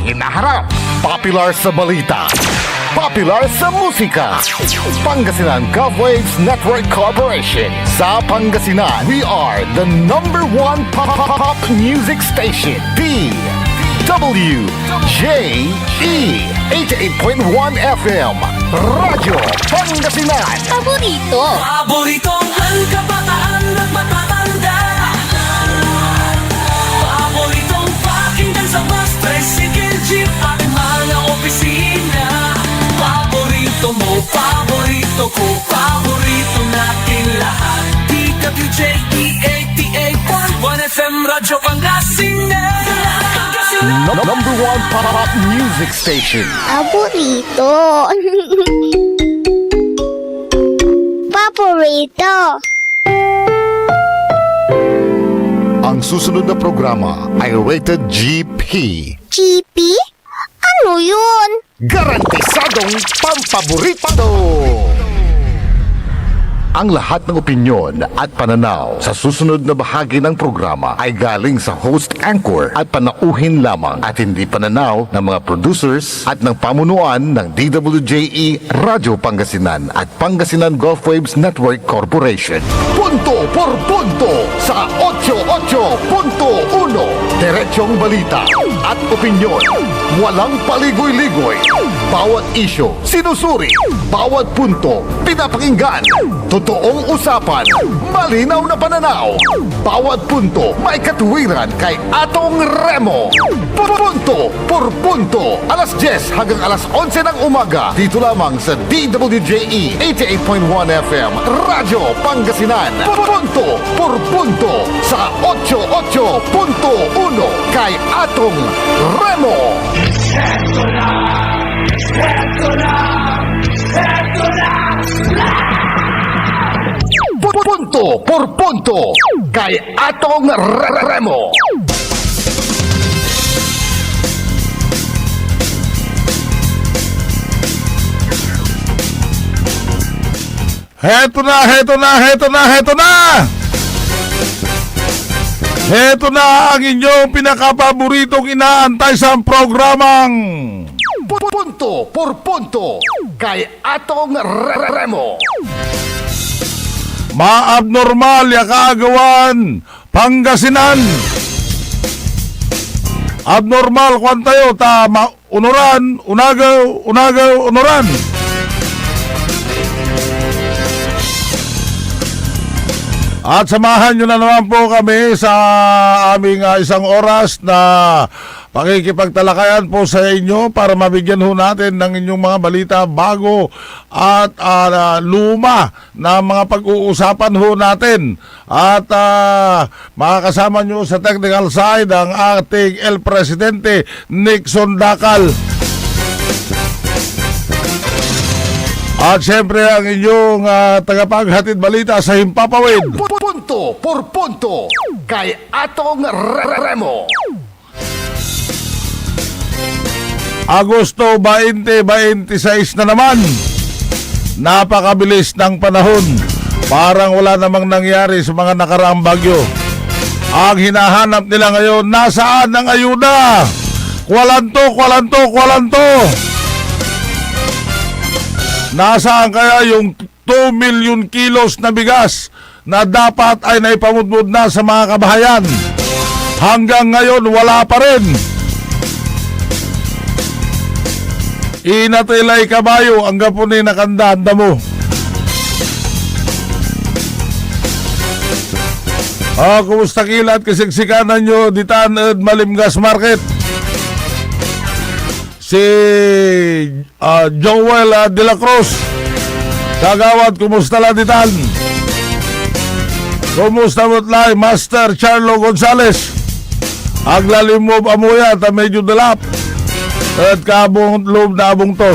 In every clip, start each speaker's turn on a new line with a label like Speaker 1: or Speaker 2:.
Speaker 1: hinaharap. Popular sa balita, popular sa musika. Pangasinan Govwaves Network Corporation. Sa Pangasinan, we are the number one pop music station. DWJE 88.1 FM Radyo Pangasinan.
Speaker 2: Paboritong ang kabataan at matatanda. Paboritong pakinggan sa bus, tricycle, jeep at mga opisina. Paborito mo, paborito ko, paborito natin lahat. DWJE 88.1 FM Radyo Pangasinan.
Speaker 1: Number one pop music station.
Speaker 3: Paborito. Paborito.
Speaker 1: Ang susunod na programa ay rated GP.
Speaker 3: GP? Ano yun?
Speaker 1: Garantisadong pampaborito! Ang lahat ng opinyon at pananaw sa susunod na bahagi ng programa ay galing sa host anchor at panauhin lamang at hindi pananaw ng mga producers at ng pamunuan ng DWJE Radyo Pangasinan at Pangasinan Gulfwaves Network Corporation. Punto por punto sa 88.1. Diretsong balita at opinyon. Walang paligoy-ligoy. Bawat isyo sinusuri. Bawat punto pinapakinggan. Totoong usapan, malinaw na pananaw. Bawat punto may katuwiran kay Atong Remo. Punto por punto. Alas 10 hanggang alas 11 ng umaga. Dito lamang sa DWJE 88.1 FM Radyo Pangasinan. Punto por punto sa 88.1 kay Atong Remo. Eto na! Eto na! Eto na! Punto por punto kay Atong Remo.
Speaker 4: Heto na! Heto na ang inyong pinakapaboritong inaantay sa programang
Speaker 1: Punto por punto kay Atong Remo.
Speaker 4: Maabnormal ya kaagawan Pangasinan. Abnormal kwan tayo ta unuran, unuran. At samahan nyo na naman po kami sa aming isang oras na pakikipagtalakayan po sa inyo para mabigyan ho natin ng inyong mga balita bago at luma na mga pag-uusapan ho natin. At makakasama nyo sa technical side ang ating El Presidente Nixon Dacal. At syempre ang inyong tagapaghatid balita sa Himpapawid.
Speaker 1: Punto por punto kay Atong Remo.
Speaker 4: Agosto 2026 na naman. Napakabilis ng panahon. Parang wala namang nangyari sa mga nakaraang bagyo. Ang hinahanap nila ngayon, nasaan ang ayuda? Kwalanto. Nasaan kaya yung 2 million kilos na bigas na dapat ay naipamudmud na sa mga kabahayan? Hanggang ngayon, wala pa rin. Inatilay kabayo ang gapunin na kandanda mo. Kumusta kilat kasiksikanan nyo ditaan at Malimgas Market? Si Joel de la Cruz. Kagawad, kumusta lang ditaan? Kumusta motlay Master Charlo Gonzales? Aglalim mo amuya ta medyo dalap. At kabong loob na abong to.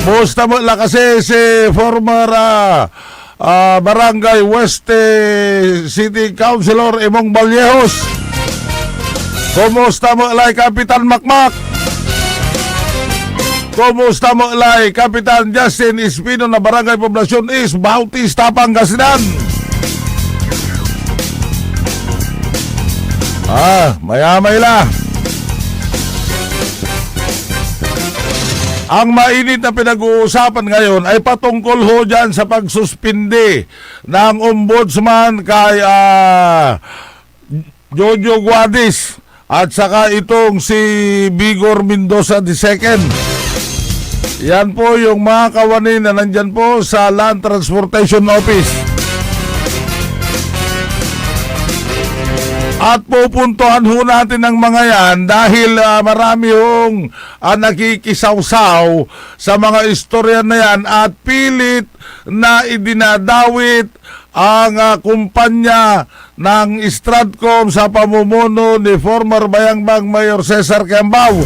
Speaker 4: Musta mo lang kasi si former Barangay West City Councilor Emong Vallejos. Kumusta mo lang Kapitan Makmak? Kumusta mo lang Kapitan Justin Espino na Barangay Poblasyon East Bautista, Pangasinan? Maya-maya. Ang mainit na pinag-uusapan ngayon ay patungkol ho dyan sa pagsuspindi ng ombudsman kay Jojo Guadis at saka itong si Vigor Mendoza II. Yan po yung mga kawani na nandyan po sa Land Transportation Office. At pupuntuhan ho natin ang mga yan dahil marami hong nakikisawsaw sa mga istorya na yan at pilit na idinadawit ang kumpanya ng Stratcom sa pamumuno ni former Bayambang Mayor Cesar Kiambao.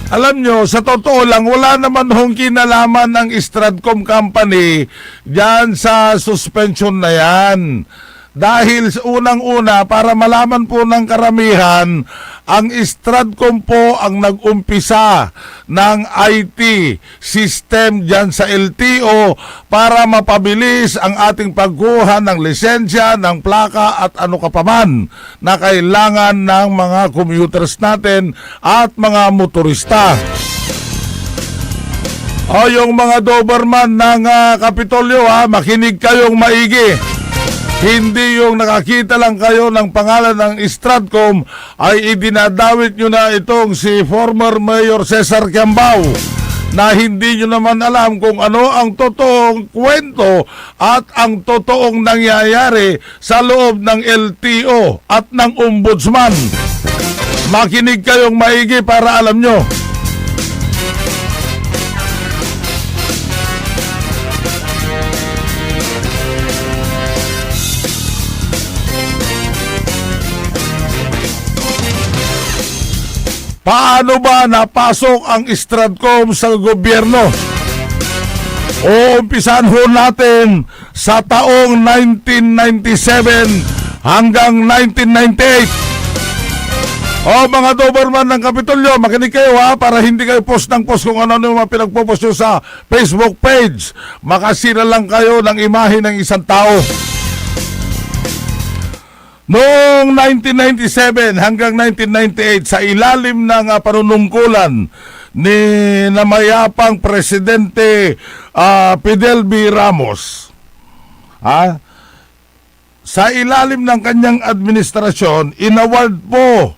Speaker 4: Alam nyo, sa totoo lang, wala naman hong kinalaman ng Stratcom Company dyan sa suspension na yan. Dahil unang-una, para malaman po ng karamihan, ang Stratcom po ang nag-umpisa ng IT system dyan sa LTO para mapabilis ang ating pagkuha ng lisensya, ng plaka at ano ka pa man na kailangan ng mga commuters natin at mga motorista. O yung mga Doberman ng Kapitolyo, makinig kayong maigi. Hindi yung nakakita lang kayo ng pangalan ng Stratcom ay idinadawit nyo na itong si former Mayor Cesar Kiambao na hindi nyo naman alam kung ano ang totoong kwento at ang totoong nangyayari sa loob ng LTO at ng Ombudsman. Makinig kayong maigi para alam nyo. Paano ba napasok ang Stratcom sa gobyerno? Uumpisan ho natin sa taong 1997 hanggang 1998. O mga Doberman ng Kapitolyo, makinig kayo para hindi kayo post ng post kung ano yung mga pinagpo-post nyo sa Facebook page. Makasira lang kayo ng imahe ng isang tao. Noong 1997 hanggang 1998 sa ilalim ng panunungkulan ni namayapang Presidente Fidel B. Ramos, sa ilalim ng kanyang administrasyon, inaward po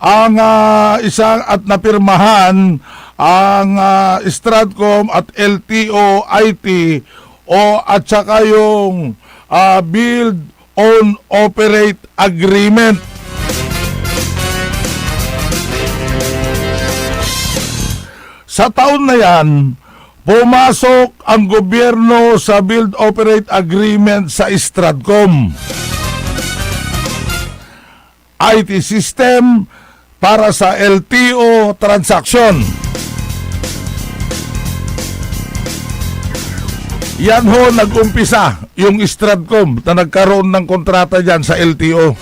Speaker 4: ang isang at napirmahan ang Stratcom at LTO IT at saka yung Build Own Operate Agreement. Sa taon na yan, pumasok ang gobyerno sa Build Operate Agreement sa Stratcom. IT system para sa LTO transaction. Yan ho nag-umpisa yung Stratcom na nagkaroon ng kontrata dyan sa LTO.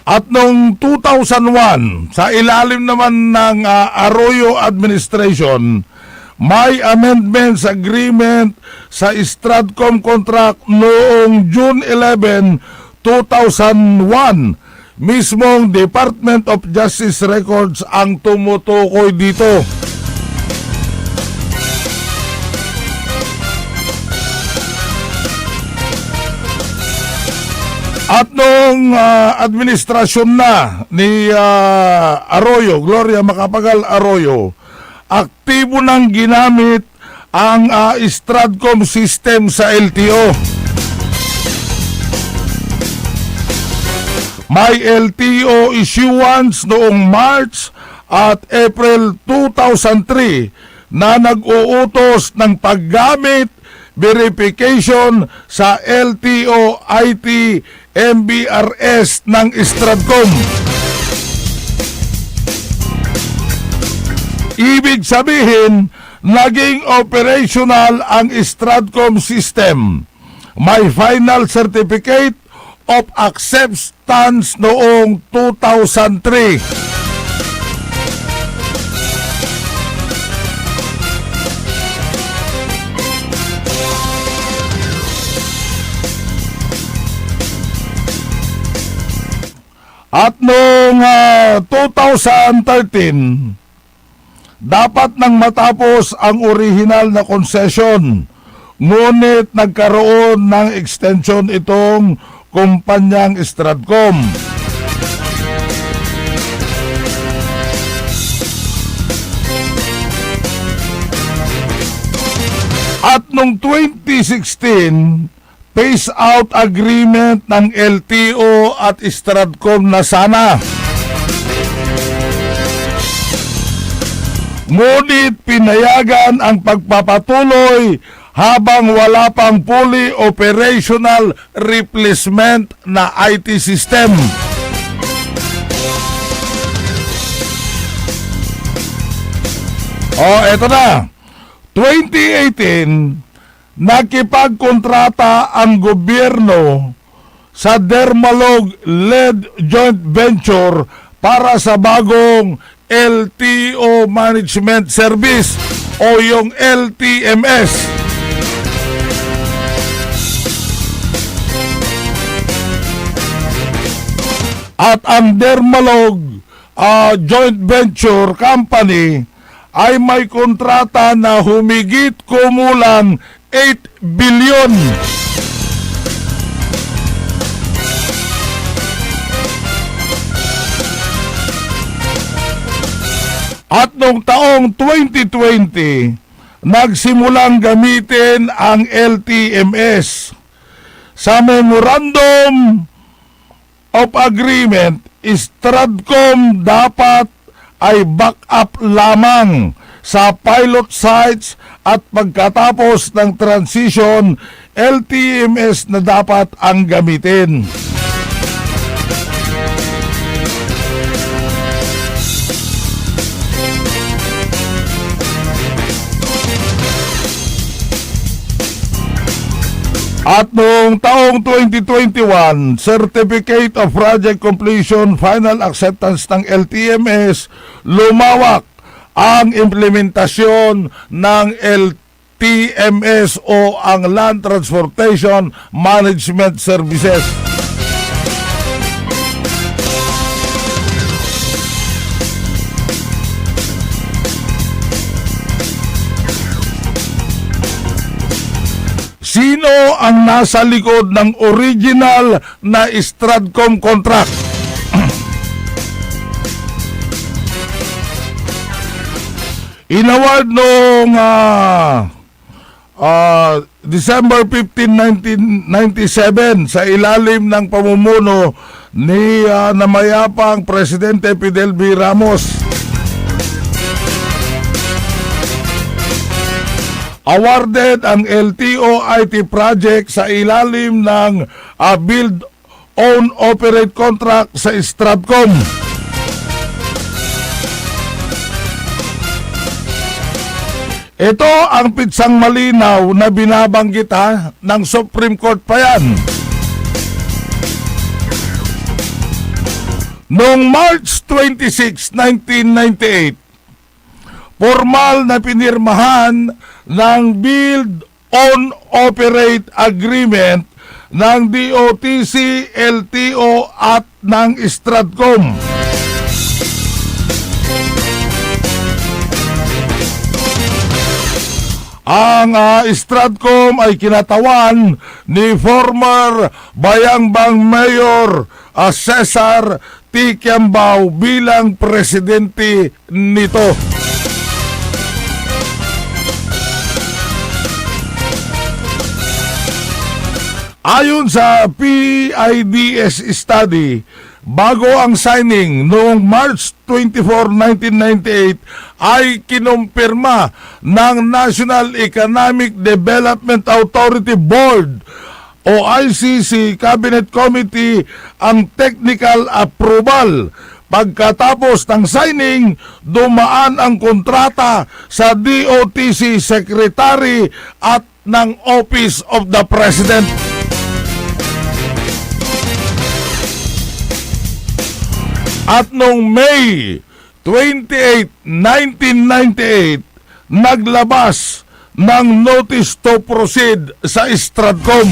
Speaker 4: At noong 2001, sa ilalim naman ng Arroyo Administration, may amendments agreement sa Stratcom contract noong June 11, 2001. Mismong Department of Justice Records ang tumutukoy dito. At noong administrasyon na ni Arroyo, Gloria Macapagal Arroyo, aktibo nang ginamit ang Stratcom system sa LTO. May LTO issuance noong March at April 2003 na nag-uutos ng paggamit, verification sa LTO IT MBRS ng Stratcom. Ibig sabihin, naging operational ang Stratcom system. May final certificate of acceptance noong 2003. At noong 2013, dapat nang matapos ang orihinal na concession. Ngunit nagkaroon ng extension itong kumpanyang Stratcom. At noong 2016, phase out agreement ng LTO at Stratcom na sana. Ngunit pinayagan ang pagpapatuloy habang wala pang fully operational replacement na IT system. Eto na. 2018, nakipagkontrata ang gobyerno sa Dermalog-led joint venture para sa bagong LTO Management Service o yung LTMS. At ang Dermalog joint venture company ay may kontrata na humigit kumulang 8 bilyon. At noong taong 2020, nagsimulang gamitin ang LTMS. Sa Memorandum of Agreement, Stratcom dapat ay backup lamang sa pilot sites at pagkatapos ng transition, LTMS na dapat ang gamitin. At noong taong 2021, Certificate of Project Completion Final Acceptance ng LTMS, lumawak ang implementasyon ng LTMS o ang Land Transportation Management Services. Sino ang nasa likod ng original na Stratcom contract? Inaward noong December 15, 1997 sa ilalim ng pamumuno ni namayapang Presidente Fidel V. Ramos. Awarded ang LTO IT project sa ilalim ng Build, Own, Operate contract sa Stratcom. Ito ang pitsang malinaw na binabanggit ng Supreme Court pa yan. Noong March 26, 1998, formal na pinirmahan ng Build, Own, Operate Agreement ng DOTC, LTO at ng Stratcom. Ang Stratcom ay kinatawan ni former Bayangbang Mayor Cesar T. Quiambao bilang presidente nito. Ayon sa PIDS study, bago ang signing noong March 24, 1998 ay kinumpirma ng National Economic Development Authority Board o ICC Cabinet Committee ang technical approval. Pagkatapos ng signing, dumaan ang kontrata sa DOTC Secretary at ng Office of the President. At noong May 28, 1998, naglabas ng notice to proceed sa Stratcom.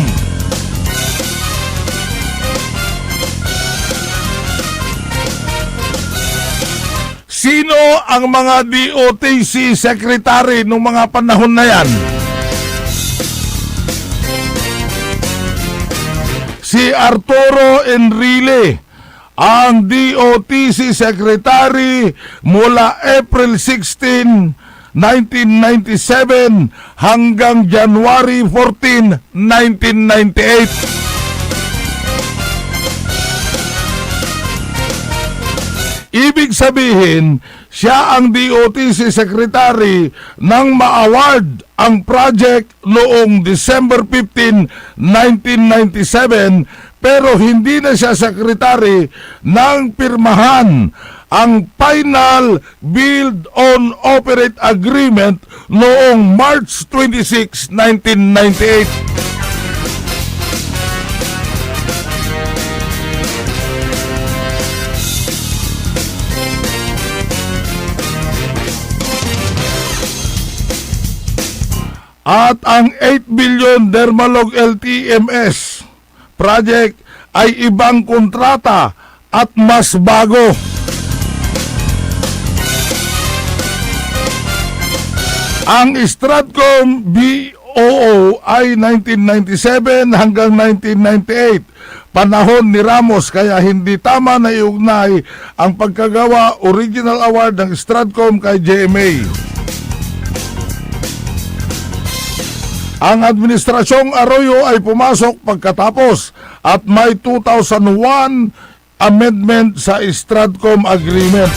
Speaker 4: Sino ang mga DOTC secretary nung mga panahon na yan? Si Arturo Enrile, ang DOTC secretary mula April 16, 1997 hanggang January 14, 1998. Ibig sabihin, siya ang DOTC Secretary nang ma-award ang project noong December 15, 1997, pero hindi na siya Secretary nang pirmahan ang Final Build on Operate Agreement noong March 26, 1998. At ang 8 billion Dermalog LTMS project ay ibang kontrata at mas bago. Ang Stratcom BOO ay 1997 hanggang 1998. Panahon ni Ramos, kaya hindi tama na iugnay ang pagkagawa original award ng Stratcom kay GMA. Ang Administrasyong Arroyo ay pumasok pagkatapos at may 2001 amendment sa Stratcom Agreement.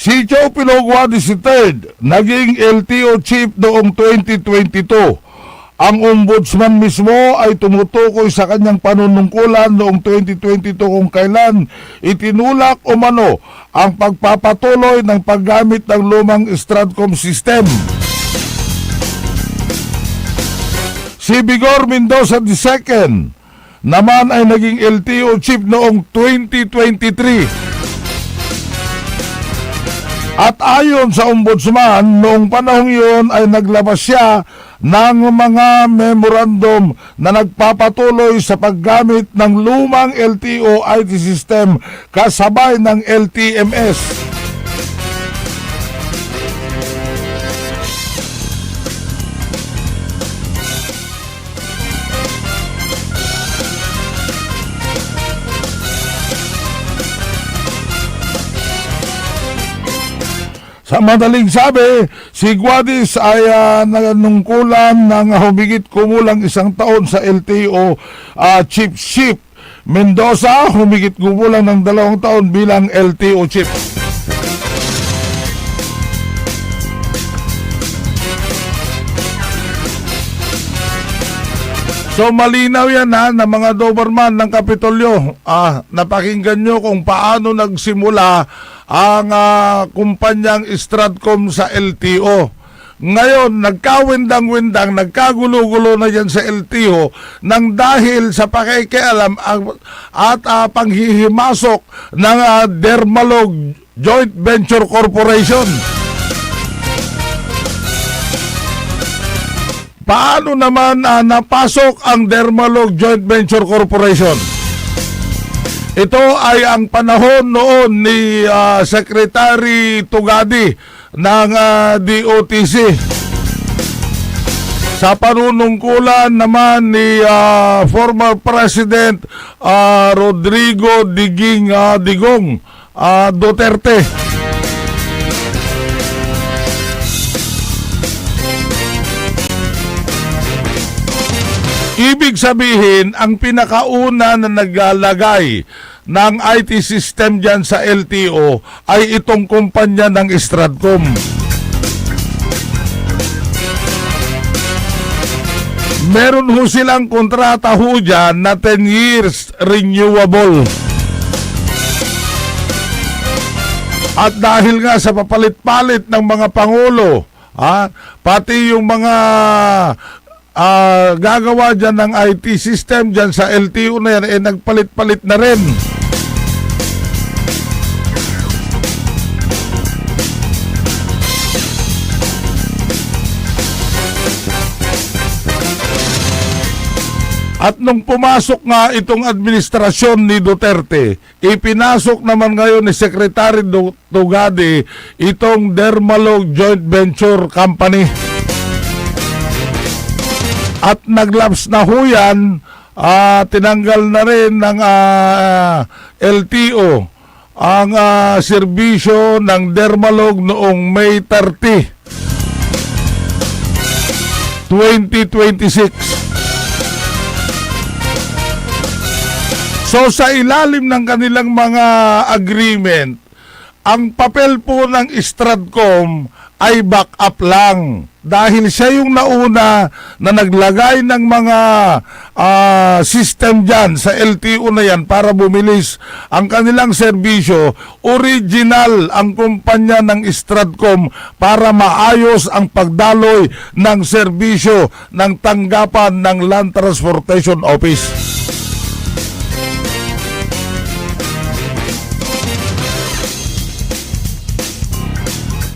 Speaker 4: Si Joe Pilogwadis III, naging LTO chief noong 2022. Ang ombudsman mismo ay tumutukoy sa kanyang panunungkulan noong 2022 kung kailan itinulak umano ang pagpapatuloy ng paggamit ng lumang Stratcom system. Si Vigor Mendoza II naman ay naging LTO chief noong 2023. At ayon sa ombudsman, noong panahong iyon ay naglabas siya ng mga memorandum na nagpapatuloy sa paggamit ng lumang LTO IT system kasabay ng LTMS. Sa madaling sabi, si Guadis ay nanungkulan ng humigit kumulang 1 taon sa LTO chief. Mendoza, humigit kumulang ng 2 taon bilang LTO chief. So malinaw yan na mga Doberman ng Kapitolyo. Napakinggan nyo kung paano nagsimula ang kumpanyang Stratcom sa LTO. Ngayon, nagkawindang-windang, nagkagulo-gulo na yan sa LTO nang dahil sa pakikialam at panghihimasok ng Dermalog Joint Venture Corporation. Paano naman napasok ang Dermalog Joint Venture Corporation? Ito ay ang panahon noon ni Secretary Tugadi ng DOTC. Sa panunungkulan naman ni former President Rodrigo Digong Duterte. Ibig sabihin, ang pinakauna na naglalagay ng IT system dyan sa LTO ay itong kumpanya ng Stratcom. Meron ho silang kontrata ho dyan na 10 years renewable. At dahil nga sa papalit-palit ng mga pangulo, pati yung mga gagawa dyan ng IT system dyan sa LTO na yan, nagpalit-palit na rin. At nung pumasok nga itong administrasyon ni Duterte, ipinasok naman ngayon ni Secretary Tugade itong Dermalog Joint Venture Company. At naglabs na ho yan, tinanggal na rin ng LTO ang serbisyo ng Dermalog noong May 30, 2026. So sa ilalim ng kanilang mga agreement, ang papel po ng Stratcom ay backup lang. Dahil siya yung nauna na naglagay ng mga system dyan sa LTO na yan para bumilis ang kanilang serbisyo. Original ang kumpanya ng Stratcom para maayos ang pagdaloy ng serbisyo ng tanggapan ng Land Transportation Office.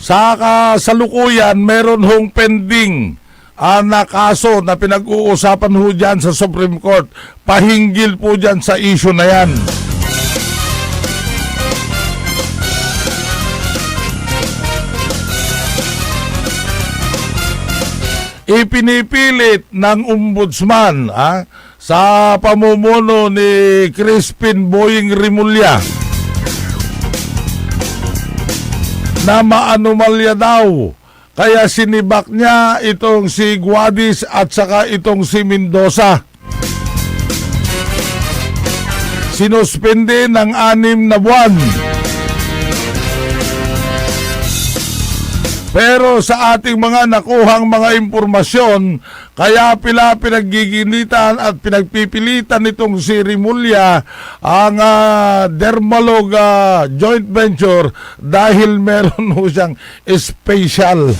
Speaker 4: Sa kasalukuyan, meron hong pending na kaso na pinag-uusapan ho dyan sa Supreme Court. Pahinggil po dyan sa issue na yan. Ipinipilit ng ombudsman sa pamumuno ni Crispin Boying Rimulya na maanomalya daw. Kaya sinibak niya itong si Guadis at saka itong si Mendoza. Sinuspende ng 6 na buwan. Pero sa ating mga nakuhang mga impormasyon, kaya pinaggiginitan at pinagpipilitan nitong si Rimulya ang Dermalog joint venture dahil meron ho siyang special.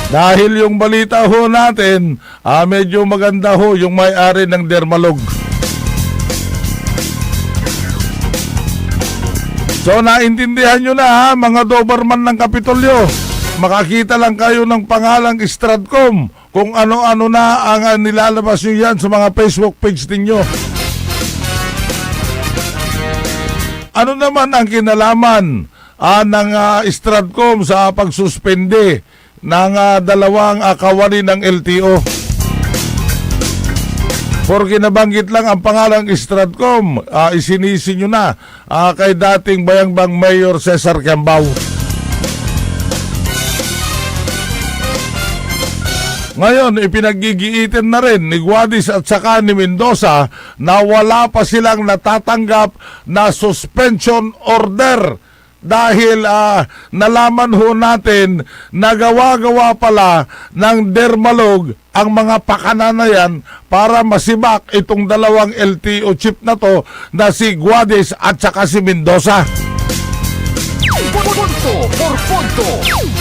Speaker 4: Dahil yung balita ho natin, medyo maganda ho yung may-ari ng Dermalog. So naintindihan nyo na mga Doberman ng Kapitolyo. Makakita lang kayo ng pangalang Stratcom kung ano-ano na ang nilalabas nyo yan sa mga Facebook page ninyo. Ano naman ang kinalaman ng Stratcom sa pagsuspende ng dalawang kawani ng LTO? Porque nabanggit lang ang pangalang Stratcom, isinisi nyo na kay dating Bayangbang Mayor Cesar Kiambao. Ngayon, ipinaggigiitin na rin ni Guadis at saka ni Mendoza na wala pa silang natatanggap na suspension order. Dahil nalaman ho natin na gawa-gawa pala ng Dermalog ang mga pakana na yan para masibak itong dalawang LTO chip na to na si Guadis at saka si Mendoza.
Speaker 1: Punto por punto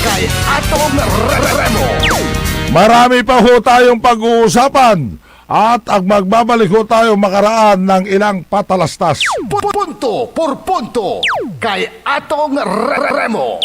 Speaker 1: kay Atong Remo.
Speaker 4: Marami pa ho tayong pag-uusapan at magbabalik ho tayo makaraan ng ilang patalastas.
Speaker 1: Punto por punto kay Atong Remo.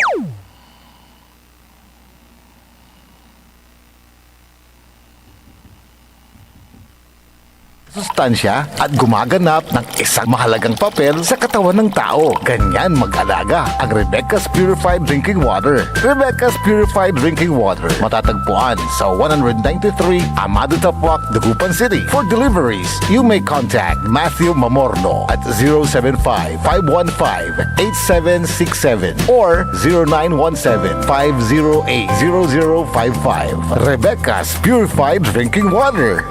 Speaker 1: Sustansya at gumaganap ng isang mahalagang papel sa katawan ng tao. Ganyan mag-alaga ang Rebecca's Purified Drinking Water. Rebecca's Purified Drinking Water. Matatagpuan sa 193 Amado Tapuac, Dagupan City. For deliveries, you may contact Matthew Mamorno at 075-515-8767 or 0917-508-0055. Rebecca's Purified Drinking Water.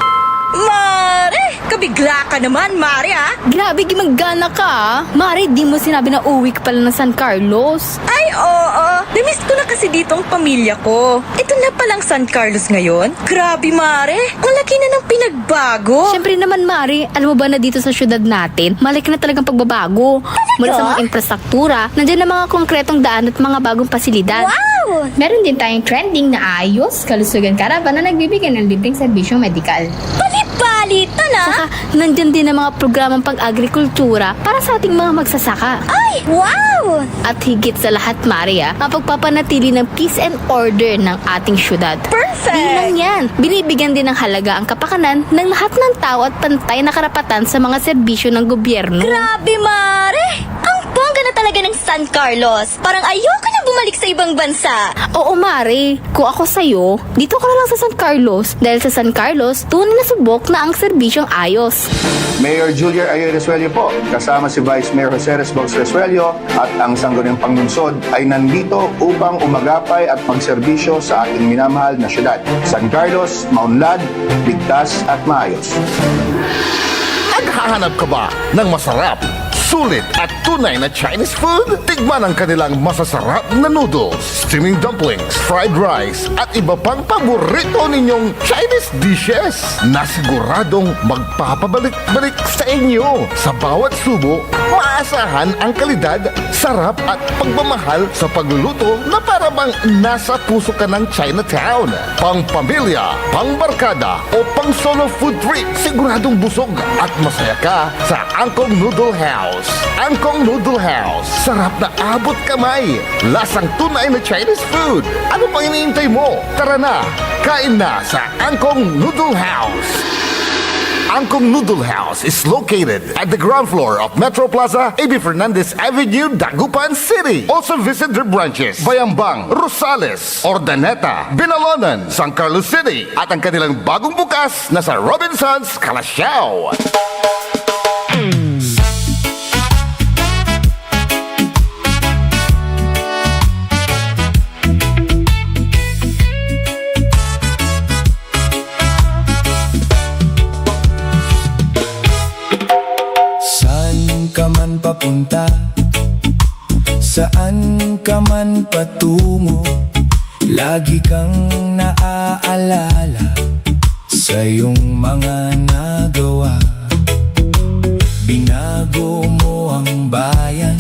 Speaker 5: Mare! Kabigla ka naman, Mare, ah!
Speaker 6: Grabe, gimanggana ka ah. Mari, di mo sinabi na uwi ka pala ng San Carlos.
Speaker 5: Ay, oo. Namiss ko na kasi dito ang pamilya ko. Ito na palang San Carlos ngayon. Grabe, Mare. Ang laki na ng pinagbago.
Speaker 6: Siyempre naman, Mari, alam mo ba na dito sa syudad natin, malaki na talagang pagbabago. Mula sa mga infrastruktura, nandiyan na mga konkretong daan at mga bagong pasilidad.
Speaker 3: Wow!
Speaker 7: Meron din tayong trending na ayos, kalusugan karavan na nagbibigay ng libreng serbisyong medikal.
Speaker 3: Balita na!
Speaker 6: Saka, nandyan din ang mga programang pag-agrikultura para sa ating mga magsasaka.
Speaker 3: Ay, wow!
Speaker 6: At higit sa lahat, Maria, ang pagpapanatili ng peace and order ng ating syudad.
Speaker 5: Perfect!
Speaker 6: Di lang yan, binibigyan din ng halaga ang kapakanan ng lahat ng tao at pantay na karapatan sa mga serbisyo ng gobyerno.
Speaker 3: Grabe, Mare! Ang bongga na talaga ng San Carlos. Parang ayoko na bumalik sa ibang bansa.
Speaker 6: Oo, Mari. Kung ako sa'yo, dito ka na lang sa San Carlos. Dahil sa San Carlos, tunay na subok na ang serbisyong ayos.
Speaker 8: Mayor Julia Ayo Resuello po, kasama si Vice Mayor Jose Resbox Resuello at ang Sangguniang Panglungsod ay nandito upang umagapay at magserbisyo sa ating minamahal na syudad. San Carlos, maunlad, ligtas at maayos.
Speaker 1: Naghahanap ka ba ng masarap, sulit at tunay na Chinese food? Tikman ang kanilang masasarap na noodles, steaming dumplings, fried rice at iba pang paborito ninyong Chinese dishes na siguradong magpapabalik-balik sa inyo. Sa bawat subo, maasahan ang kalidad, sarap at pagmamahal sa pagluluto na para bang nasa puso ka ng Chinatown. Pang pamilya, pang barkada o pang solo food trip, siguradong busog at masaya ka sa Angkong Noodle House. Angkong Noodle House. Sarap na abot kamay. Lasang tunay na Chinese food. Ano pang iniintay mo? Tara na, kain na sa Angkong Noodle House. Angkong Noodle House is located at the ground floor of Metro Plaza, A.B. Fernandez Avenue, Dagupan City. Also visit their branches, Bayambang, Rosales, Ordaneta, Binalonan, San Carlos City, at ang kanilang bagong bukas na sa Robinsons, Calasiao.
Speaker 9: Saan ka man papunta, saan ka man patungo, lagi kang naaalala sa iyong mga nagawa. Binago mo ang bayan,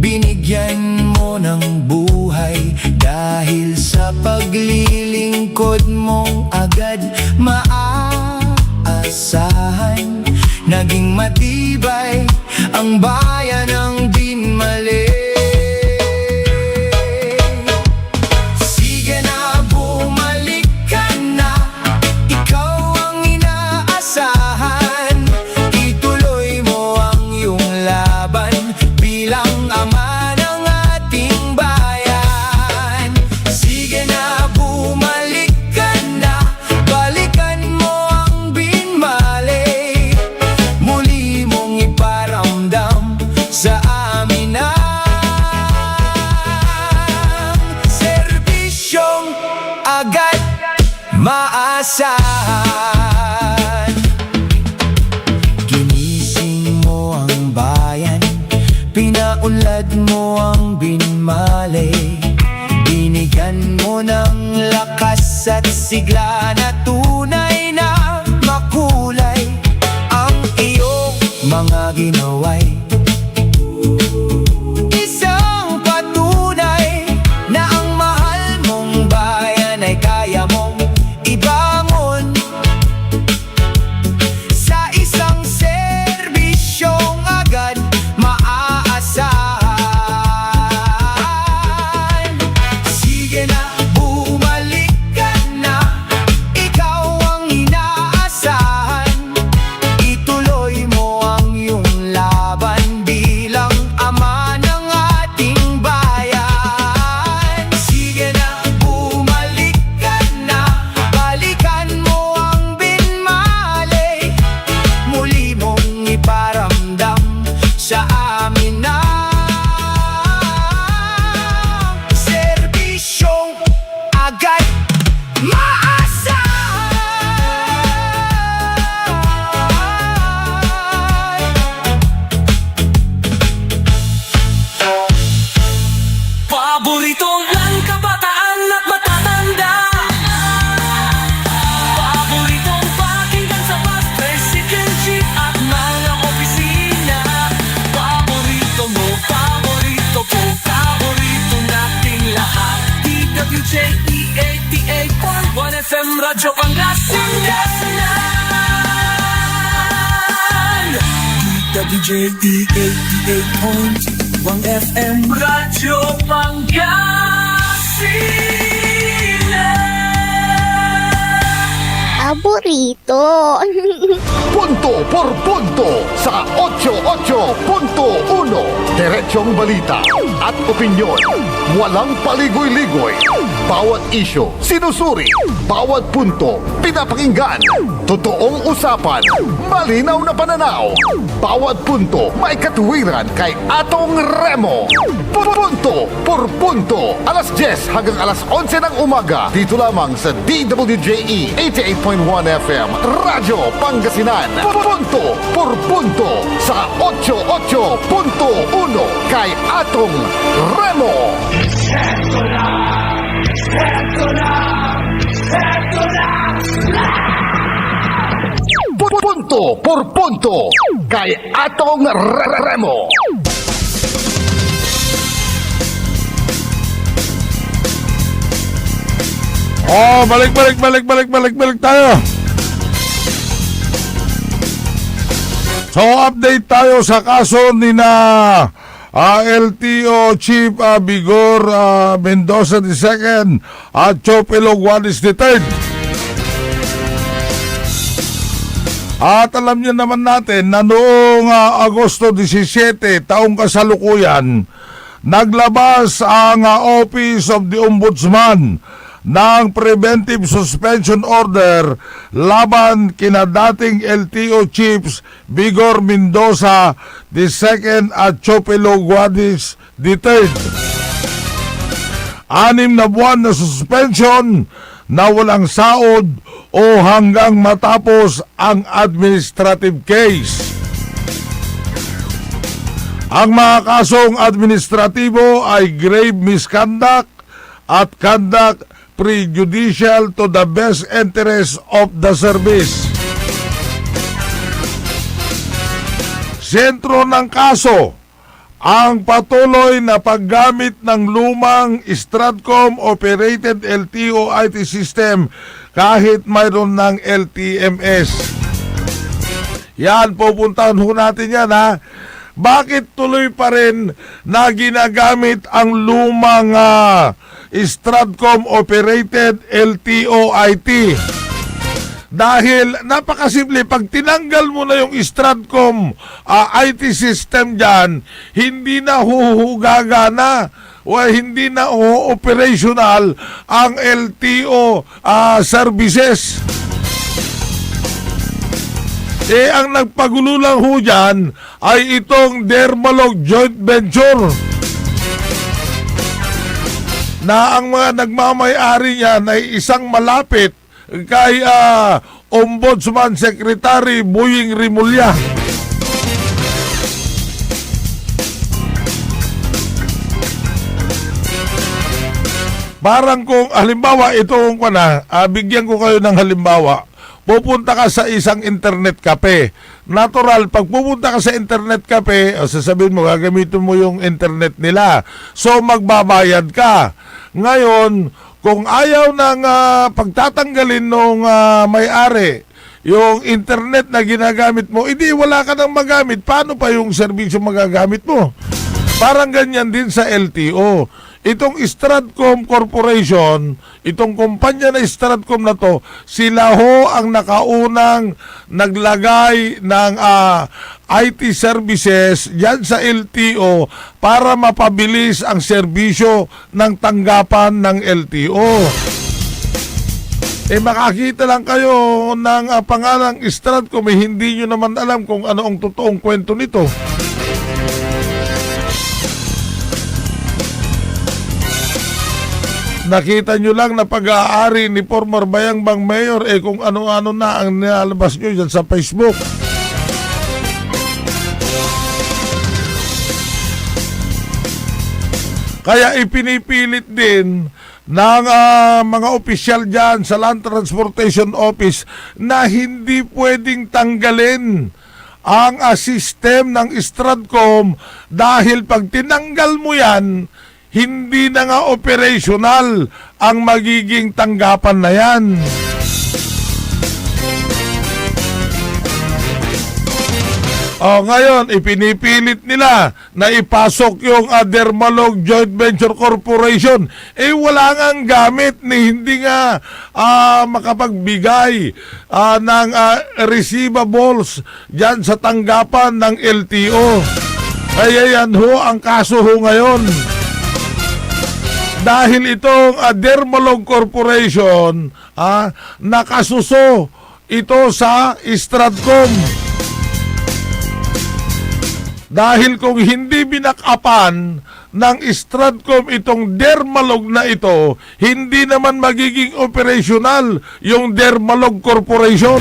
Speaker 9: binigyan mo ng buhay, dahil sa paglilingkod mong agad maaasahan. Naging matibay ang bayan ng dinmali. Sige na, bumalik ka na, ikaw ang inaasahan. Ituloy mo ang iyong laban bilang ama ng ating bayan. Sige na, bumalik ka na, balikan mo ang binmali. Muli mong iparamdam sa amin ang serbisyong agad maasahan. Ginising mo ang bayan, pinaunlad mo ang binmalay, binigyan mo ng lakas at sigla na tunay na makulay. Ang iyong mga ginaway, isang patunay na ang mahal mong bayan ay kaya mong ibangon sa isang serbisyong agad maaasahan. Sige na, bumalik ka na, ikaw ang inaasahan. Ituloy mo ang iyong laban
Speaker 2: Radyo Pangasinan WJE 88.1 FM Radyo Pangasinan.
Speaker 3: Paborito.
Speaker 1: Punto por punto sa 88.1. Diretsong balita at opinyon. Walang paligoy-ligoy. Bawat isyu, sinusuri. Bawat punto, pinapakinggan. Totoong usapan, malinaw na pananaw. Bawat punto, may katuwiran kay Atong Remo. Punto por punto. Alas 10 hanggang alas 11 ng umaga. Dito lamang sa DWJE 88.1 FM Radyo Pangasinan. Punto por punto sa 88.1 kay Atong Remo. Punto por punto kay Atong Remo.
Speaker 4: Oh, balik tayo. So, update tayo sa kaso ni LTO Chief Vigor Mendoza II at Chopelo Guadis III. At alam niyo naman natin na noong Agosto 17, taong kasalukuyan, naglabas ang Office of the Ombudsman ng preventive suspension order laban kina dating LTO Chiefs Vigor Mendoza II at Chopelo Guadis III. 6 na buwan na suspension na walang saod o hanggang matapos ang administrative case. Ang mga kasong administratibo ay grave misconduct at conduct prejudicial to the best interest of the service. Sentro ng kaso, ang patuloy na paggamit ng lumang Stratcom-operated LTO IT system kahit mayroon ng LTMS. Yan, pupuntahan ho natin yan ha. Bakit tuloy pa rin na ginagamit ang lumang Stratcom-operated LTO IT? Dahil napakasimple, pag tinanggal mo na yung Stratcom IT system dyan, hindi na gagana o hindi na operational ang LTO services. Ang nagpagulo lang ho dyan ay itong Dermalog Joint Venture na ang mga nagmamay-ari niyan ay isang malapit kay Ombudsman Secretary Boying Rimulya. Parang kung halimbawa itong bigyan ko kayo ng halimbawa. Pupunta ka sa isang internet cafe. Natural, pag pupunta ka sa internet cafe, sasabihin mo, gagamitin mo yung internet nila. So, magbabayad ka. Ngayon, kung ayaw ng pagtatanggalin nung may-ari, yung internet na ginagamit mo, hindi, wala ka nang magamit. Paano pa yung serbisyo magagamit mo? Parang ganyan din sa LTO. Itong Stratcom Corporation, itong kumpanya na Stratcom na to, sila ho ang nakaunang naglagay ng IT services yan sa LTO para mapabilis ang serbisyo ng tanggapan ng LTO. Makakita lang kayo ng pangalang Stratcom, hindi nyo naman alam kung ano ang totoong kwento nito. Nakita nyo lang na pag-aari ni former Bayangbang Mayor kung ano-ano na ang nilalabas nyo dyan sa Facebook. Kaya ipinipilit din ng mga opisyal dyan sa Land Transportation Office na hindi pwedeng tanggalin ang system ng Stratcom dahil pag tinanggal mo yan, hindi na nga operational ang magiging tanggapan na yan. Ngayon, ipinipilit nila na ipasok yung Dermalog Joint Venture Corporation. Wala ngang gamit ni hindi nga makapagbigay ng receivables dyan sa tanggapan ng LTO. Kaya yan ho ang kaso ho ngayon. Dahil itong Dermalog Corporation nakasuso ito sa Stratcom. Dahil kung hindi binakapan ng Stratcom itong Dermalog na ito, hindi naman magiging operational yung Dermalog Corporation.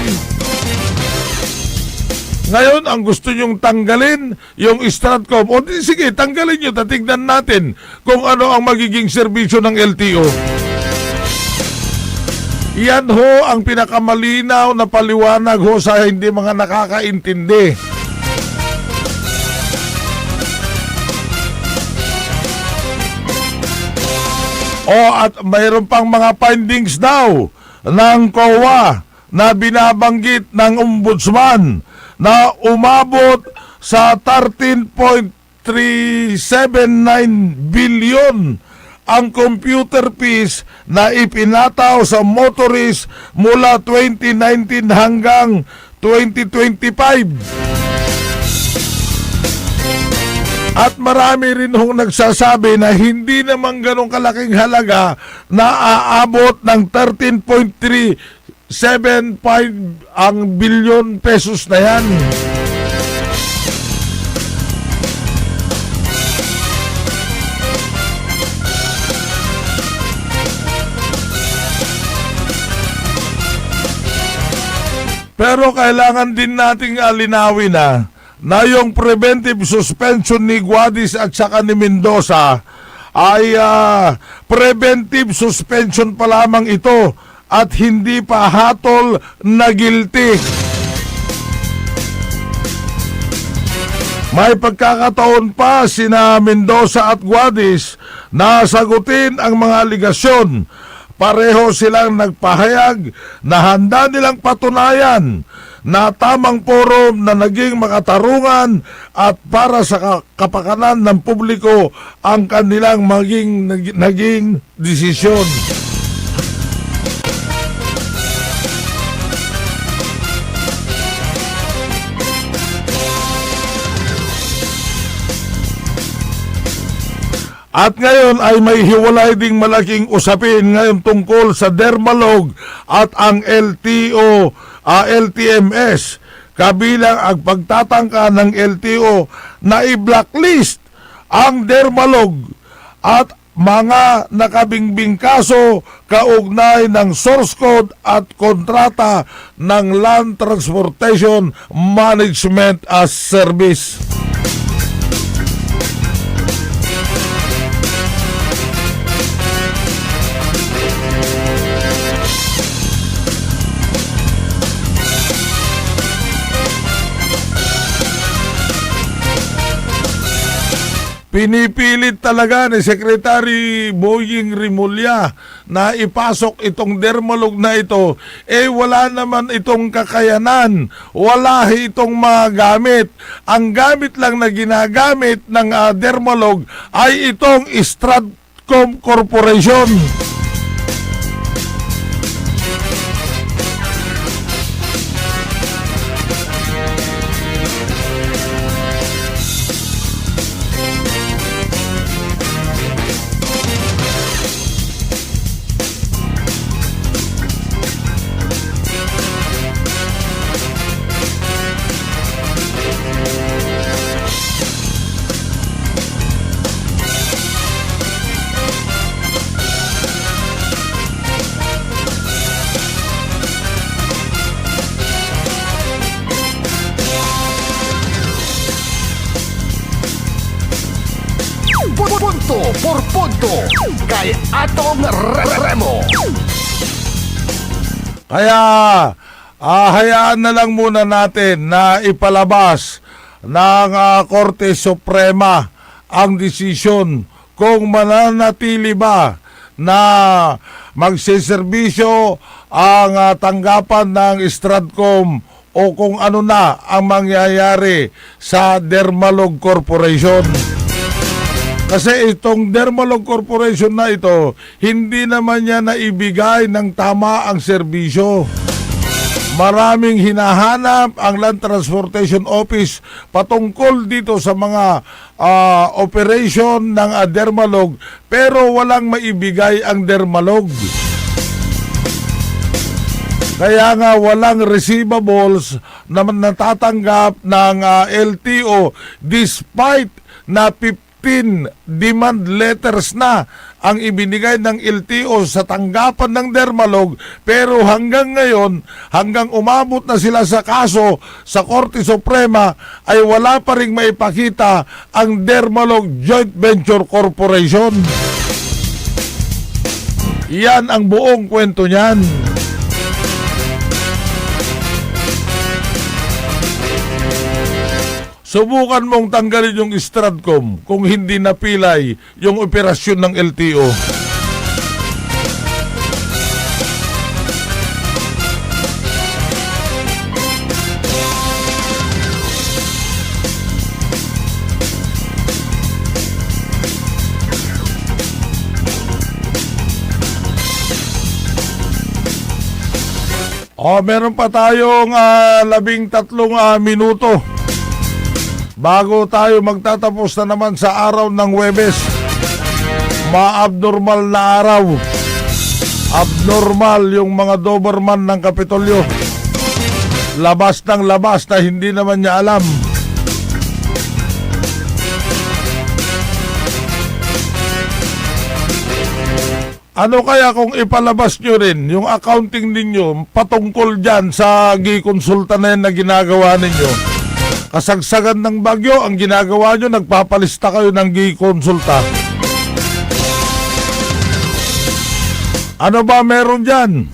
Speaker 4: Ngayon, ang gusto nyong tanggalin yung Stratcom. O di sige, tanggalin nyo, tatignan natin kung ano ang magiging serbisyo ng LTO. Yan ho ang pinakamalinaw na paliwanag ho sa hindi mga nakakaintindi. At mayroon pang mga findings daw ng COA na binabanggit ng Ombudsman na umabot sa 13.379 billion ang computer fees na ipinataw sa motorist mula 2019 hanggang 2025. At marami rin hong nagsasabi na hindi naman ganong kalaking halaga na aabot ng 13.375 ang bilyon pesos na yan. Pero kailangan din nating alinawin na yung preventive suspension ni Guadis at saka ni Mendoza ay preventive suspension pa lamang ito at hindi pa hatol na guilty. May pagkakataon pa sina Mendoza at Guadis na sagutin ang mga aligasyon. Pareho silang nagpahayag na handa nilang patunayan na tamang forum na naging makatarungan at para sa kapakanan ng publiko ang kanilang naging desisyon. At ngayon ay may hiwalay ding malaking usapin ngayon tungkol sa Dermalog at ang LTO, LTMS. Kabilang ang pagtatangka ng LTO na i-blacklist ang Dermalog at mga nakabingbing kaso kaugnay ng source code at kontrata ng Land Transportation Management as Service. Pinipilit talaga ni Secretary Boying Rimulya na ipasok itong Dermalog na ito. Wala naman itong kakayanan. Wala itong mga gamit. Ang gamit lang na ginagamit ng Dermalog ay itong Stratcom Corporation.
Speaker 1: Punto por punto kay Atong Remo.
Speaker 4: Kaya hayaan na lang muna natin na ipalabas ng Korte Suprema ang desisyon kung mananatili ba na magsiservisyo ang tanggapan ng Stratcom o kung ano na ang mangyayari sa Dermalog Corporation. Kasi itong Dermalog Corporation na ito, hindi naman niya naibigay ng tama ang serbisyo. Maraming hinahanap ang Land Transportation Office patungkol dito sa mga operation ng Dermalog, pero walang maibigay ang Dermalog. Kaya nga walang receivables na natatanggap ng LTO despite na 15 demand letters na ang ibinigay ng LTO sa tanggapan ng Dermalog, pero hanggang ngayon, hanggang umabot na sila sa kaso sa Korte Suprema, ay wala pa ring maipakita ang Dermalog Joint Venture Corporation. Yan ang buong kwento niyan. Subukan mong tanggalin yung Stratcom kung hindi napilay yung operasyon ng LTO. Meron pa tayong 13 minuto. Bago tayo magtatapos na naman sa araw ng Huwebes, ma-abnormal na araw. Abnormal yung mga Doberman ng Kapitolyo. Labas ng labas na hindi naman niya alam. Ano kaya kung ipalabas nyo rin yung accounting ninyo patungkol dyan sa gikonsulta na yan na ginagawa ninyo? Kasagsagan ng bagyo, ang ginagawa nyo, nagpapalista kayo ng gikonsulta. Ano ba meron dyan?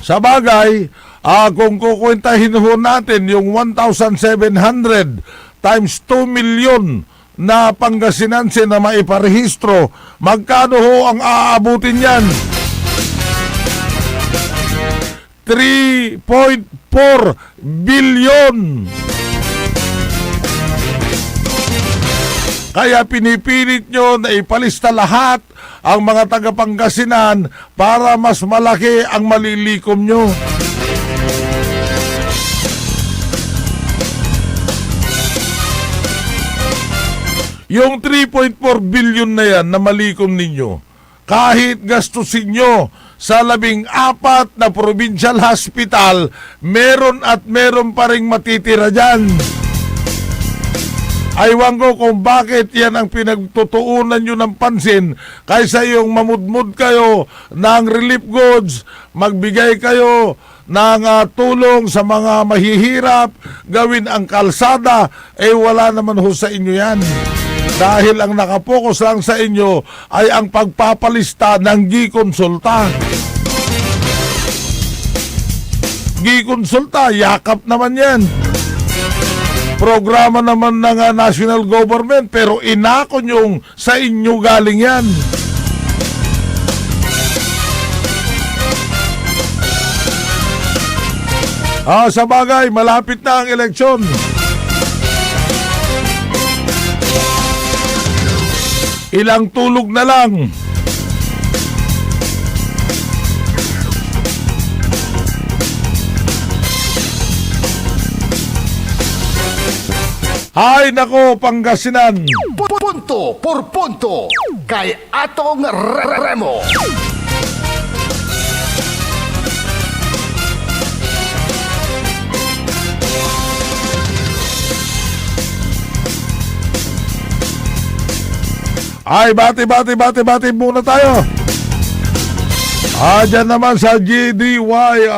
Speaker 4: Sa bagay, kung kukwentahin ho natin yung 1,700 times 2 million na Pangasinense na maiparehistro, magkano ho ang aabutin yan? 3.4 billion. Kaya pinipilit nyo na ipalista lahat ang mga taga-Pangasinan para mas malaki ang malilikom nyo. Yung 3.4 billion na yan na malikom ninyo, kahit gastusin nyo sa 14 na provincial hospital, meron at meron pa ring matitira dyan. Aywan ko kung bakit yan ang pinagtutuunan nyo ng pansin kaysa yung mamudmud kayo ng relief goods, magbigay kayo ng tulong sa mga mahihirap, gawin ang kalsada, wala naman ho sa inyo yan. Dahil ang nakapokus lang sa inyo ay ang pagpapalista ng gikonsulta. Gikonsulta, yakap naman yan. Programa naman ng national government, pero inakon yung sa inyo galing yan. Sa bagay, malapit na ang eleksyon. Ilang tulog na lang. Hay nako, Pangasinan.
Speaker 1: Punto por punto kay Atong Remo.
Speaker 4: Ay, bati muna tayo. Dyan naman sa GDY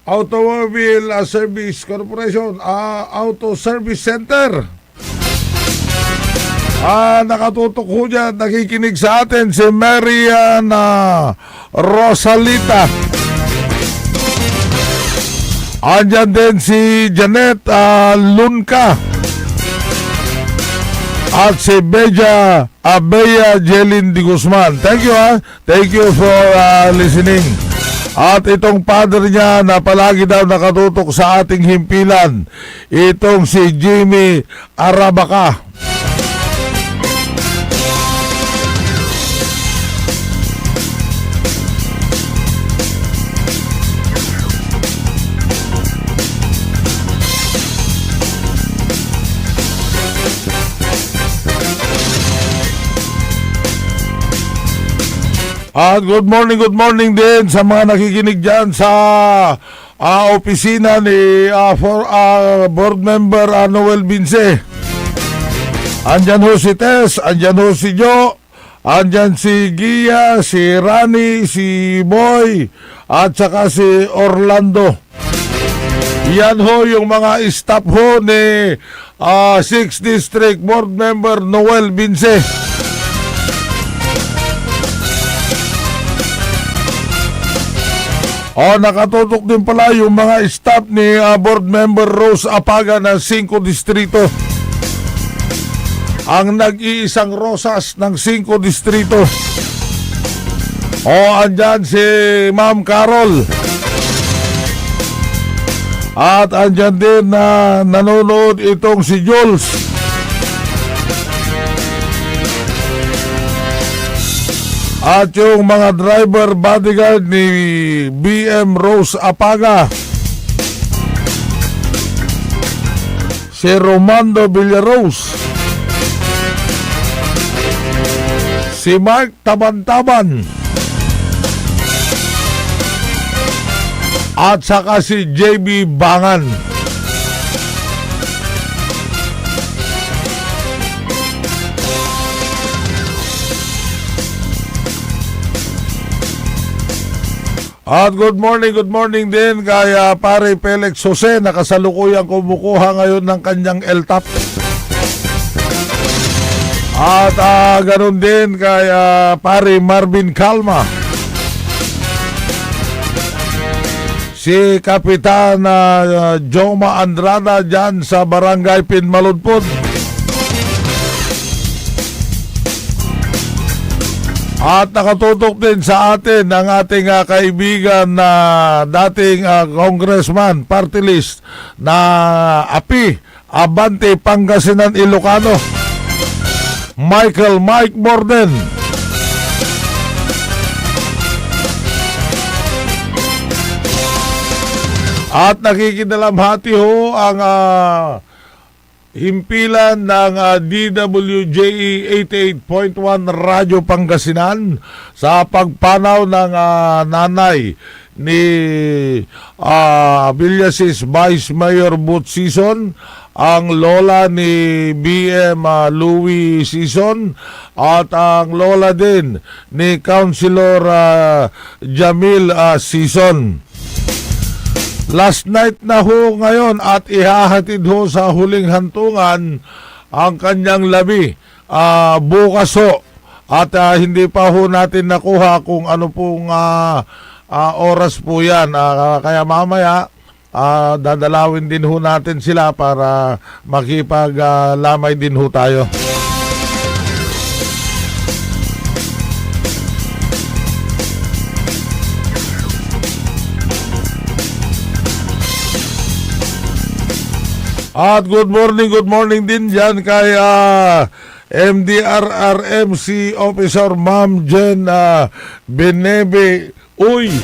Speaker 4: Automobile Service Corporation, Auto Service Center. Nakatutok ho dyan, nakikinig sa atin si Mariana Rosalita. Andyan din si Janet Lunca. At si Bea Jelin Di Guzman. Thank you Thank you for listening. At itong father niya na palagi daw nakatutok sa ating himpilan, itong si Jimmy Arabaca. At good morning din sa mga nakikinig dyan sa opisina ni board member Noel Binse. Andyan ho si Tess, andyan ho si Jo, andyan si Gia, si Rani, si Boy, at saka si Orlando. Yan ho yung mga staff ho ni 6th District Board Member Noel Binse. Nakatutok din pala yung mga staff ni Board Member Rose Apaga ng 5 Distrito. Ang nag-iisang Rosas ng 5 Distrito. Andyan si Ma'am Carol. At andyan din na nanonood itong si Jules. At yung mga driver bodyguard ni BM Rose Apaga, si Romando Villaros, si Mark Tabantaban, at saka si JB Bangan. At good morning din kay pare Felix Jose, nakasalukuyang kumukuha ngayon ng kanyang LTAP. At ganoon din kay pare Marvin Calma, si Kapitan Joma Andrada dyan sa Barangay Pinmaludpod. At nakatutok din sa atin ang ating kaibigan na dating congressman, party list na API, Abante Pangasinan Ilocano, Mike Morden. At nakikidalamhati ho ang himpilan ng DWJE 88.1 Radyo Pangasinan sa pagpanaw ng nanay ni Villasis Vice Mayor Booth Sison, ang lola ni BM Louie Sison, at ang lola din ni Councilor Jamil Sison. Last night na ho ngayon at ihahatid ho sa huling hantungan ang kanyang labi bukas ho. At hindi pa ho natin nakuha kung ano pong oras po yan. Kaya mamaya dadalawin din ho natin sila para makipaglamay din ho tayo. At good morning din dyan kay MDRRMC Officer Ma'am Jen Benebe. Uy!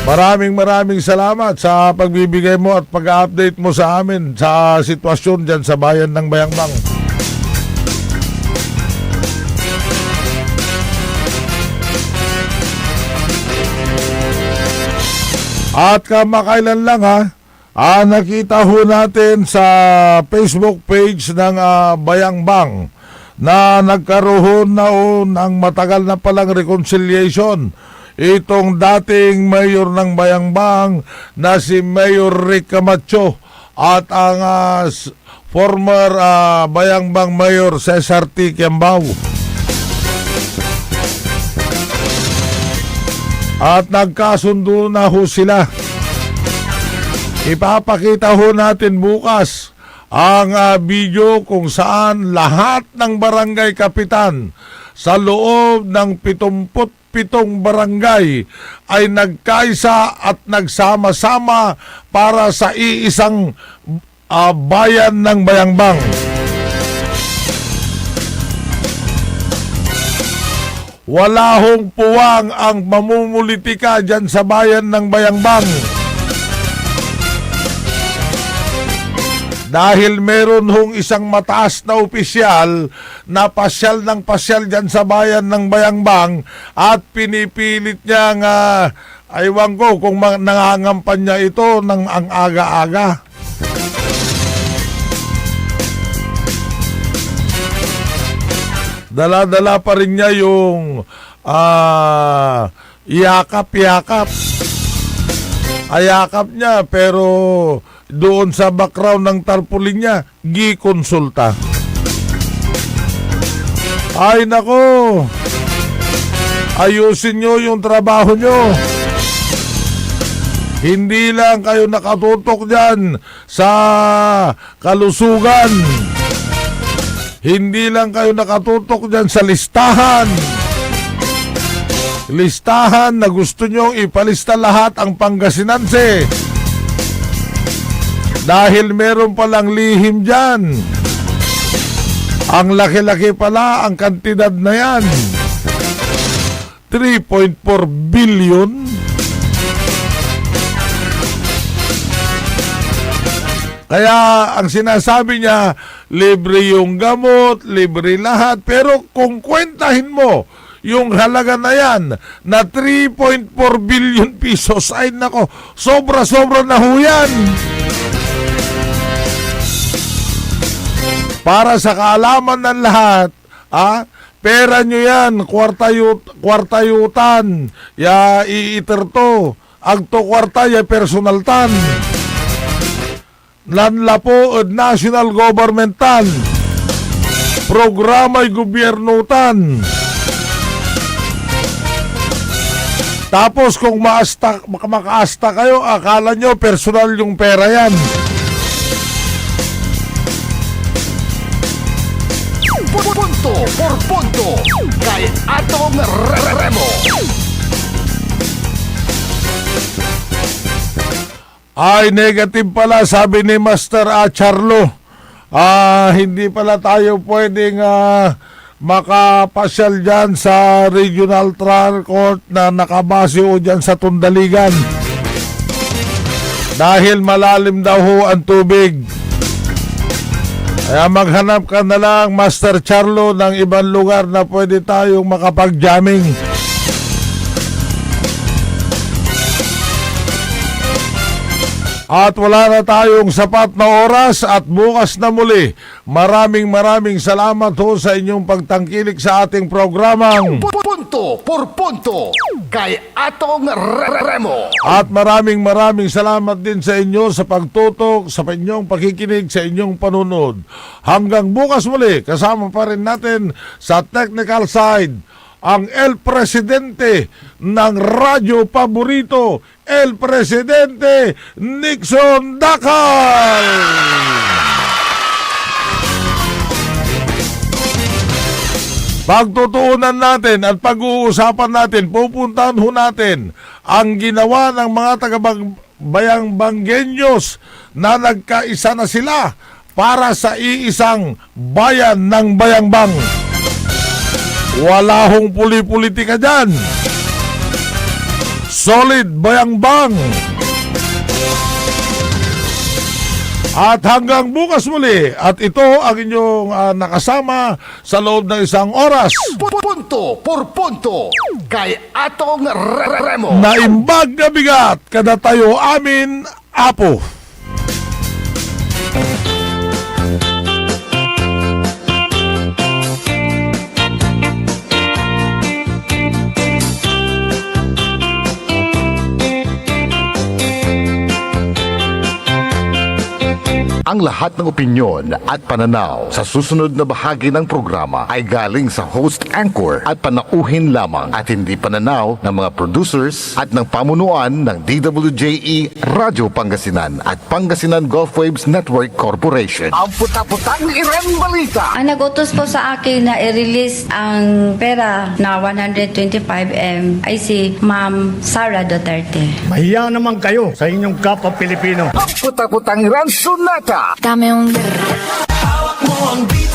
Speaker 4: Maraming salamat sa pagbibigay mo at pag-update mo sa amin sa sitwasyon dyan sa bayan ng Bayangbang. At kamakailan lang nakita ho natin sa Facebook page ng Bayangbang na nagkaroon na ng matagal na palang reconciliation itong dating mayor ng Bayangbang na si Mayor Rick Camacho at ang former Bayangbang Mayor Cesar T. Kiambao. At nagkasundo na ho sila. Ipapakita ho natin bukas ang video kung saan lahat ng barangay kapitan sa loob ng 77 pitong barangay ay nagkaisa at nagsama-sama para sa iisang bayan ng Bayangbang. Wala hong puwang ang mamumulitika dyan sa bayan ng Bayangbang. Dahil meron hong isang mataas na opisyal na pasyal ng pasyal dyan sa bayan ng Bayangbang at pinipilit niyang, aywan ko kung nangangampan niya ito ng ang aga-aga. Dala-dala pa rin niya yung yakap-yakap. Ayakap niya pero doon sa background ng tarpaulin niya, gikonsulta. Ay nako, ayusin nyo yung trabaho nyo. Hindi lang kayo nakatutok dyan sa kalusugan. Hindi lang kayo nakatutok dyan sa listahan. Listahan na gusto nyong ipalista lahat ang Pangasinense. Dahil meron palang lihim dyan. Ang laki-laki pala ang kantidad na yan. 3.4 billion. Kaya ang sinasabi niya, libre yung gamot, libre lahat. Pero kung kwentahin mo yung halaga na yan na 3.4 billion pesos, ay nako, sobra-sobra na ho yan. Para sa kaalaman ng lahat, pera nyo yan, kwartayutan, ya iiter to, agto kwarta ya personaltan. Nanlapo ed national governmentan, programa'y gobyernutan. Tapos kung makaasta kayo, akala nyo personal yung pera yan.
Speaker 1: Punto por punto kay Atong Remo.
Speaker 4: Ay, negative pala, sabi ni Master Charlo. Hindi pala tayo pwedeng makapasyal dyan sa Regional Trial Court na nakabase o dyan sa Tundaligan. Dahil malalim daw ho ang tubig. Kaya maghanap ka na lang, Master Charlo, ng ibang lugar na pwede tayong makapag-jamming. At wala na tayong sapat na oras at bukas na muli. Maraming salamat ho sa inyong pagtangkilik sa ating programang
Speaker 1: Punto por punto kay Atong Remo.
Speaker 4: At maraming salamat din sa inyo sa pagtutok, sa inyong pakikinig, sa inyong panunod. Hanggang bukas muli, kasama pa rin natin sa technical side ang El Presidente ng radyo paborito, El Presidente Nixon Dakal. Pagtutuunan natin at pag-uusapan natin, pupuntahan ho natin ang ginawa ng mga taga-Bayangbangenyos na nagkaisa na sila para sa iisang bayan ng Bayangbang. Wala hong puli-politika dyan. Solid Bayangbang. At hanggang bukas muli, at ito ang inyong nakasama sa loob ng isang oras.
Speaker 1: Punto por punto kay Atong Remo.
Speaker 4: Naimbag na bigat, kada tayo amin, apo.
Speaker 1: Ang lahat ng opinyon at pananaw sa susunod na bahagi ng programa ay galing sa host anchor at panauhin lamang at hindi pananaw ng mga producers at ng pamunuan ng DWJE Radio Pangasinan at Pangasinan Gulf Waves Network Corporation. Ang puta-putang Iren Balita.
Speaker 10: Ang nag-utos po sa akin na i-release ang pera na 125M ay si Ma'am Sara Duterte.
Speaker 11: Mahiya naman kayo sa inyong kapwa Pilipino.
Speaker 1: Ang puta-putang Iren Sunata.
Speaker 9: Hawak mo ang beat